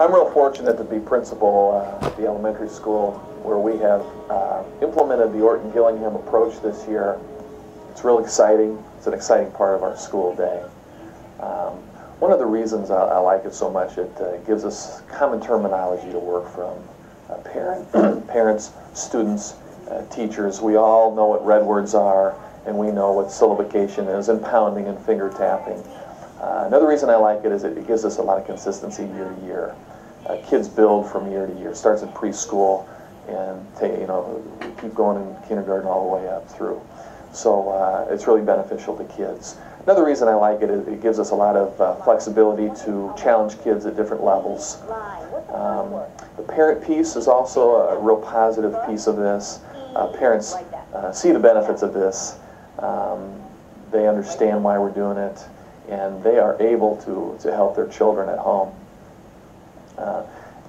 I'm real fortunate to be principal at the elementary school where we have implemented the Orthon Gilliham approach this year. It's real exciting. It's an exciting part of our school day. One of the reasons I like it so much, it gives us common terminology to work from. Parents, students, teachers, we all know what red words are, and we know what syllabication is, and pounding and finger tapping. Another reason I like it is it gives us a lot of consistency year to year. Kids build from year to year. It starts in preschool and keep going in kindergarten all the way up through. So it's really beneficial to kids. Another reason I like it is it gives us a lot of flexibility to challenge kids at different levels. The parent piece is also a real positive piece of this. Parents see the benefits of this. They understand why we're doing it, and they are able to help their children at home.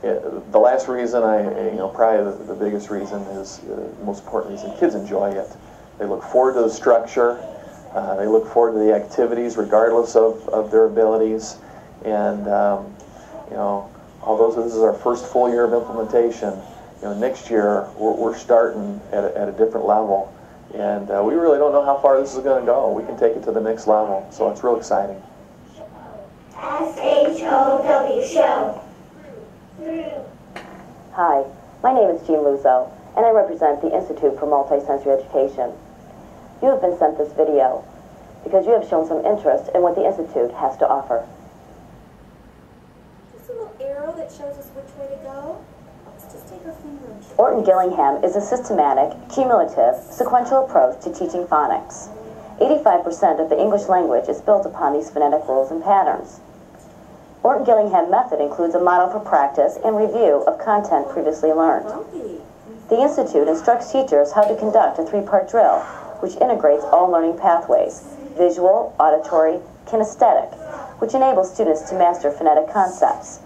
The last reason, probably the biggest reason is the most important reason, kids enjoy it. They look forward to the structure. They look forward to the activities regardless of their abilities. And, although this is our first full year of implementation, next year we're starting at a different level. And we really don't know how far this is going to go. We can take it to the next level. So it's real exciting. S-H-O-W, show. Hi, my name is Jean Luzo, and I represent the Institute for Multisensory Education. You have been sent this video because you have shown some interest in what the Institute has to offer. Just a little arrow that shows us which way to go. Let's just take our finger and Orthon Gilliham is a systematic, cumulative, sequential approach to teaching phonics. 85% of the English language is built upon these phonetic rules and patterns. Orthon Gilliham method includes a model for practice and review of content previously learned. The Institute instructs teachers how to conduct a three-part drill, which integrates all learning pathways: visual, auditory, kinesthetic, which enables students to master phonetic concepts.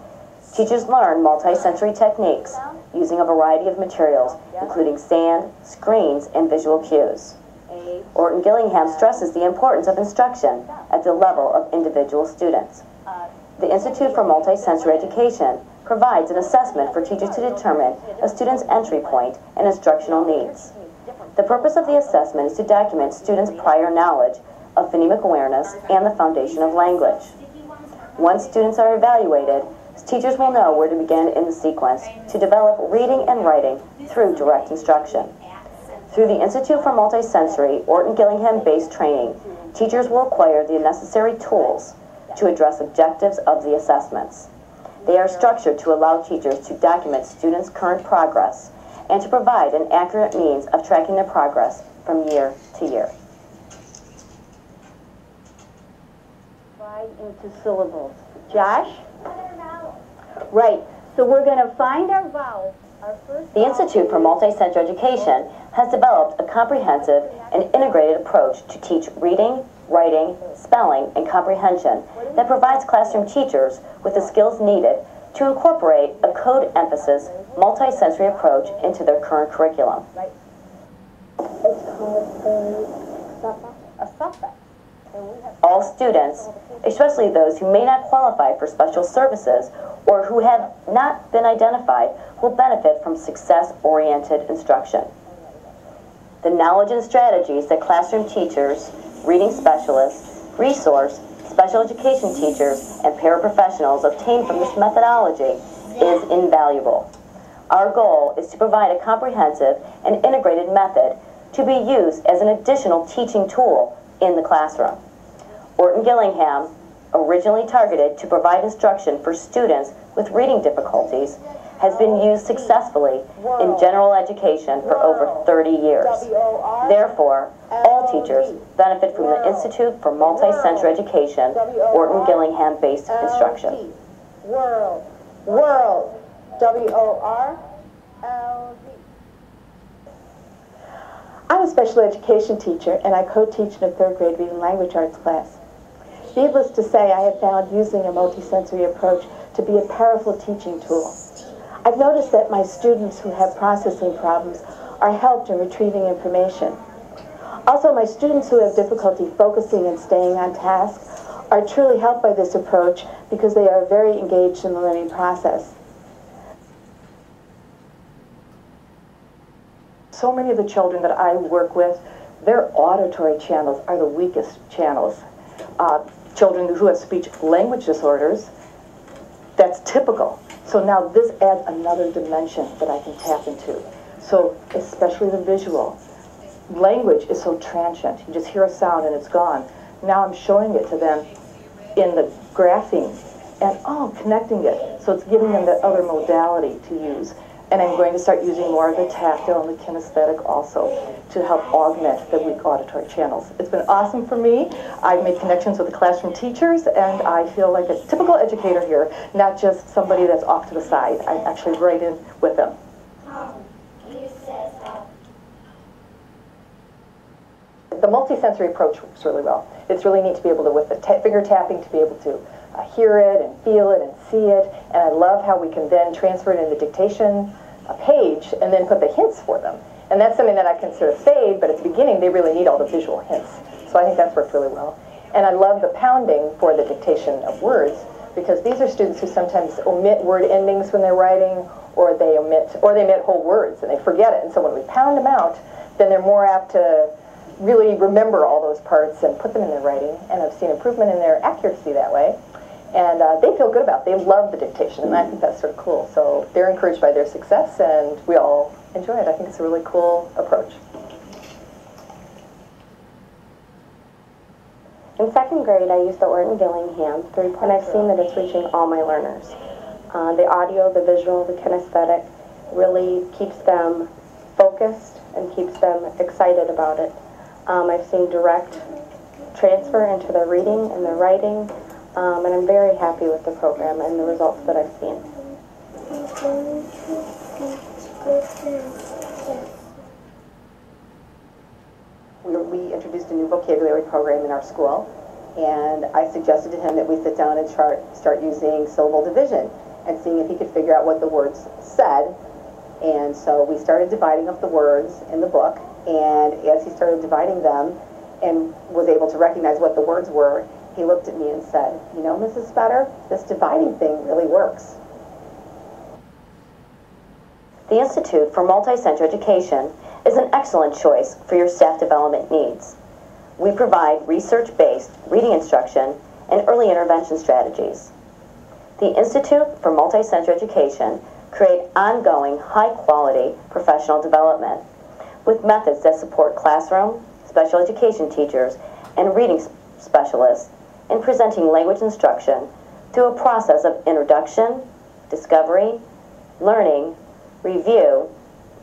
Teachers learn multisensory techniques using a variety of materials, including sand, screens, and visual cues. Orthon Gilliham stresses the importance of instruction at the level of individual students. The Institute for Multisensory Education provides an assessment for teachers to determine a student's entry point and instructional needs. The purpose of the assessment is to document students' prior knowledge of phonemic awareness and the foundation of language. Once students are evaluated, teachers will know where to begin in the sequence to develop reading and writing through direct instruction. Through the Institute for Multisensory Orthon Gilliham-based training, teachers will acquire the necessary tools to address objectives of the assessments. They are structured to allow teachers to document students' current progress and to provide an accurate means of tracking their progress from year to year. Divide into syllables. Josh? Right, so we're going to find our vowels. The Institute for Multisensory Education has developed a comprehensive and integrated approach to teach reading, writing, spelling, and comprehension that provides classroom teachers with the skills needed to incorporate a code emphasis, multisensory approach into their current curriculum. All students, especially those who may not qualify for special services or who have not been identified, will benefit from success-oriented instruction. The knowledge and strategies that classroom teachers, reading specialists, resource, special education teachers, and paraprofessionals obtain from this methodology is invaluable. Our goal is to provide a comprehensive and integrated method to be used as an additional teaching tool in the classroom. Orthon Gilliham, originally targeted to provide instruction for students with reading difficulties, has been used successfully in general education for over 30 years. Therefore, all teachers benefit from the Institute for Multisensory Education, Orthon Gilliham-based instruction. World. World. W-O-R-L-D. I'm a special education teacher, and I co-teach in a third grade reading language arts class. Needless to say, I have found using a multisensory approach to be a powerful teaching tool. I've noticed that my students who have processing problems are helped in retrieving information. Also, my students who have difficulty focusing and staying on task are truly helped by this approach because they are very engaged in the learning process. So many of the children that I work with, their auditory channels are the weakest channels. Children who have speech language disorders, that's typical. So now this adds another dimension that I can tap into. So especially the visual. Language is so transient. You just hear a sound and it's gone. Now I'm showing it to them in the graphing and connecting it. So it's giving them that other modality to use. And I'm going to start using more of the tactile and the kinesthetic also to help augment the weak auditory channels. It's been awesome for me. I've made connections with the classroom teachers, and I feel like a typical educator here, not just somebody that's off to the side. I'm actually right in with them. The multisensory approach works really well. It's really neat to be able to, with the finger tapping, to be able to hear it and feel it and see it. And I love how we can then transfer it into dictation page and then put the hints for them. And that's something that I consider fade, but at the beginning they really need all the visual hints. So I think that's worked really well. And I love the pounding for the dictation of words, because these are students who sometimes omit word endings when they're writing, or they omit whole words and they forget it. And so when we pound them out, then they're more apt to really remember all those parts and put them in their writing. And I've seen improvement in their accuracy that way. And they feel good about it. They love the dictation, and I think that's sort of cool. So they're encouraged by their success, and we all enjoy it. I think it's a really cool approach. In second grade, I used the Orthon Gilliham 3.0, and I've seen that it's reaching all my learners. The audio, the visual, the kinesthetic really keeps them focused and keeps them excited about it. I've seen direct transfer into their reading and their writing. And I'm very happy with the program and the results that I've seen. We introduced a new vocabulary program in our school, and I suggested to him that we sit down and start using syllable division and seeing if he could figure out what the words said. And so we started dividing up the words in the book, and as he started dividing them and was able to recognize what the words were, he looked at me and said, "You know, Mrs. Spetter, this dividing thing really works." The Institute for Multi-Center Education is an excellent choice for your staff development needs. We provide research-based reading instruction and early intervention strategies. The Institute for Multi-Center Education create ongoing, high-quality professional development with methods that support classroom, special education teachers, and reading specialists in presenting language instruction through a process of introduction, discovery, learning, review,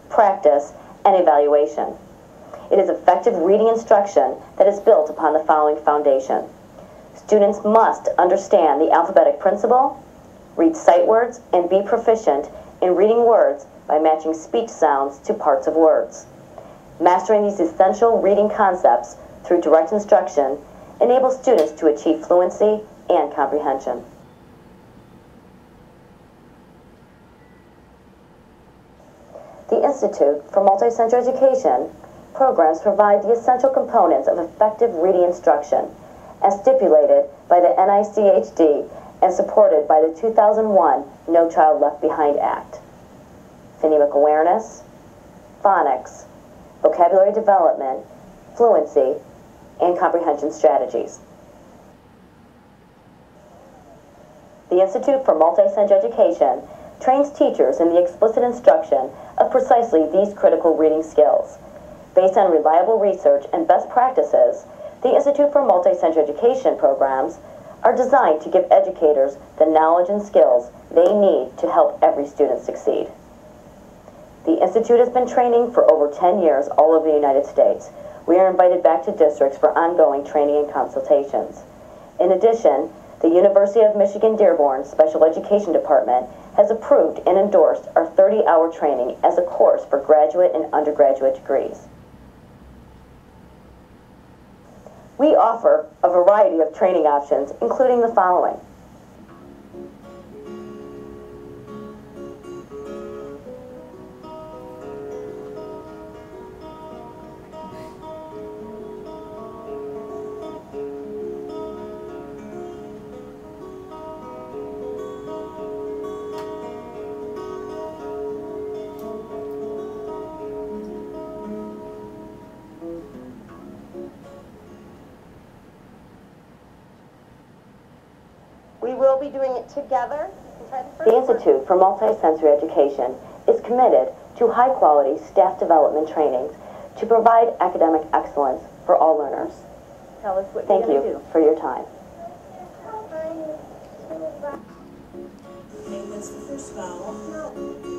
practice, and evaluation. It is effective reading instruction that is built upon the following foundation. Students must understand the alphabetic principle, read sight words, and be proficient in reading words by matching speech sounds to parts of words. Mastering these essential reading concepts through direct instruction enables students to achieve fluency and comprehension. The Institute for Multi-Center Education programs provide the essential components of effective reading instruction as stipulated by the NICHD and supported by the 2001 No Child Left Behind Act. Phonemic awareness, phonics, vocabulary development, fluency, and comprehension strategies. The Institute for Multi-Center Education trains teachers in the explicit instruction of precisely these critical reading skills. Based on reliable research and best practices, the Institute for Multi-Center Education programs are designed to give educators the knowledge and skills they need to help every student succeed. The Institute has been training for over 10 years all over the United States. We are invited back to districts for ongoing training and consultations. In addition, the University of Michigan Dearborn Special Education Department has approved and endorsed our 30-hour training as a course for graduate and undergraduate degrees. We offer a variety of training options, including the following. will be doing it together. The Institute for Multisensory Education is committed to high-quality staff development trainings to provide academic excellence for all learners. Tell us what Thank you're going to you do. for your time. Name is the first vowel.